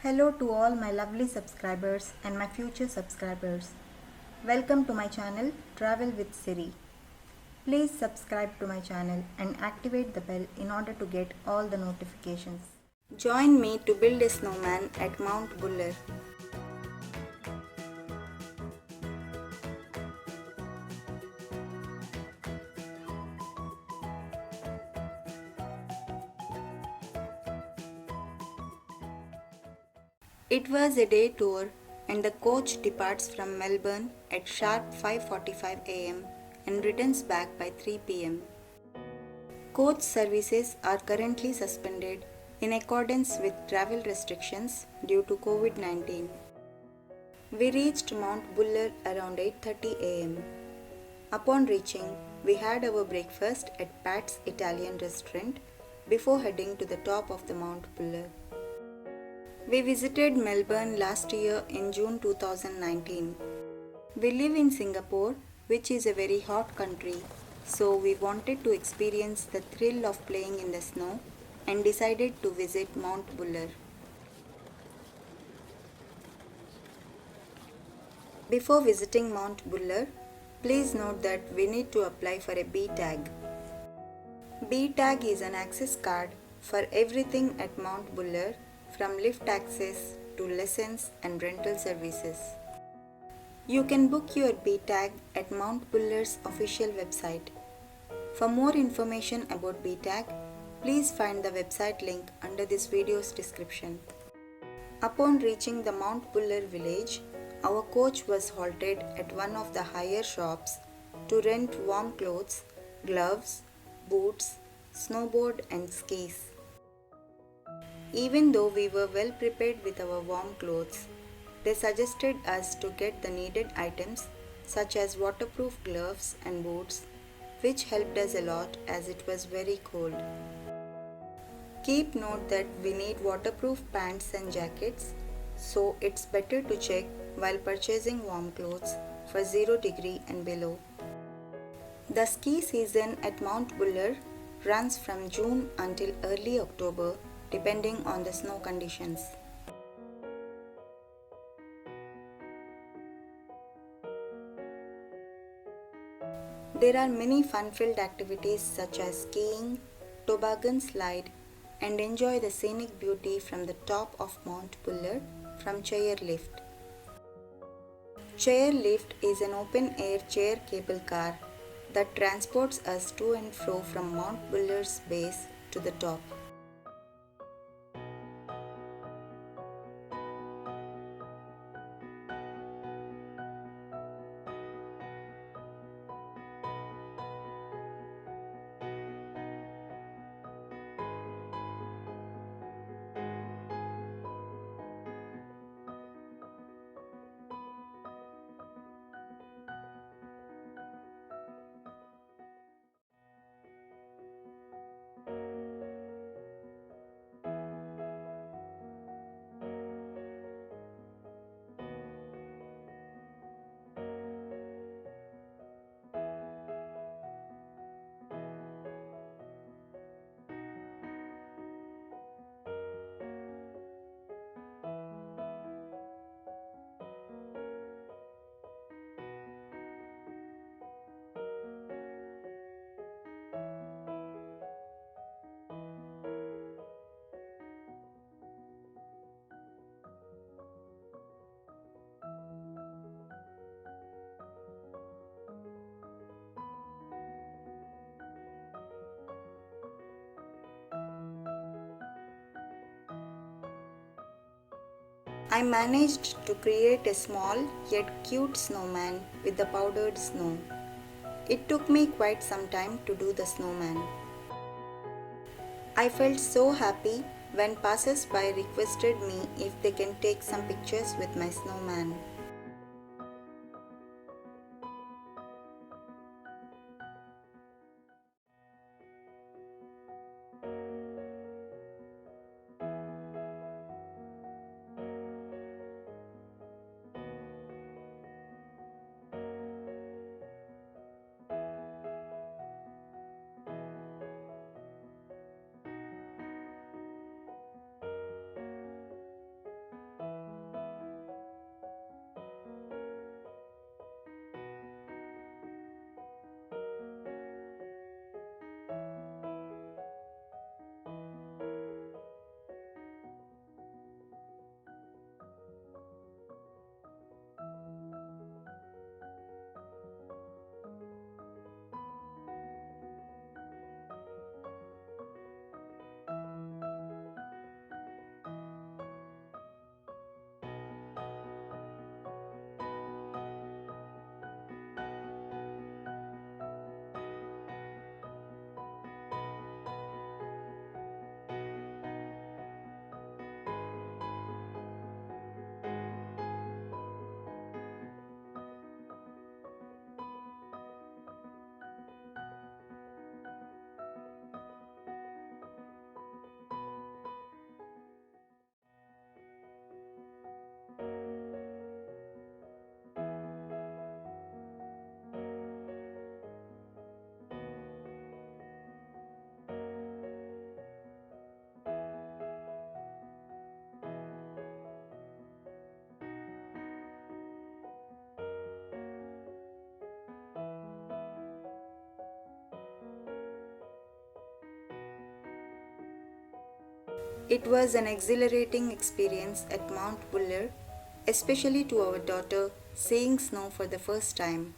Hello to all my lovely subscribers and my future subscribers. Welcome to my channel Travel with Siri. Please subscribe to my channel and activate the bell in order to get all the notifications. Join me to build a snowman at Mount Buller. It was a day tour and the coach departs from Melbourne at sharp 5:45 am and returns back by 3 pm. Coach services are currently suspended in accordance with travel restrictions due to COVID-19. We reached Mount Buller around 8:30 am. Upon reaching, we had our breakfast at Pat's Italian restaurant before heading to the top of the Mount Buller. We visited Melbourne last year in June 2019. We live in Singapore, which is a very hot country, so we wanted to experience the thrill of playing in the snow and decided to visit Mount Buller. Before visiting Mount Buller, please note that we need to apply for a B tag. B tag is an access card for everything at Mount Buller, from lift access to lessons and rental services. You can book your B tag at Mount Buller's official website. For more information about B tag, please find the website link under this video's description. Upon reaching the Mount Buller village, our coach was halted at one of the higher shops to rent warm clothes, gloves, boots, snowboard and skis. Even though we were well prepared with our warm clothes, they suggested us to get the needed items such as waterproof gloves and boots, which helped us a lot as it was very cold. Keep note that we need waterproof pants and jackets, so it's better to check while purchasing warm clothes for 0 degree and below. The ski season at Mount Buller runs from June until early October depending on the snow conditions. There are many fun-filled activities such as skiing, toboggan slide, and enjoy the scenic beauty from the top of Mount Buller from chairlift. Chairlift is an open-air chair cable car that transports us to and fro from Mount Buller's base to the top. I managed to create a small yet cute snowman with the powdered snow. It took me quite some time to do the snowman. I felt so happy when passers-by requested me if they can take some pictures with my snowman. It was an exhilarating experience at Mount Buller, especially to our daughter seeing snow for the first time.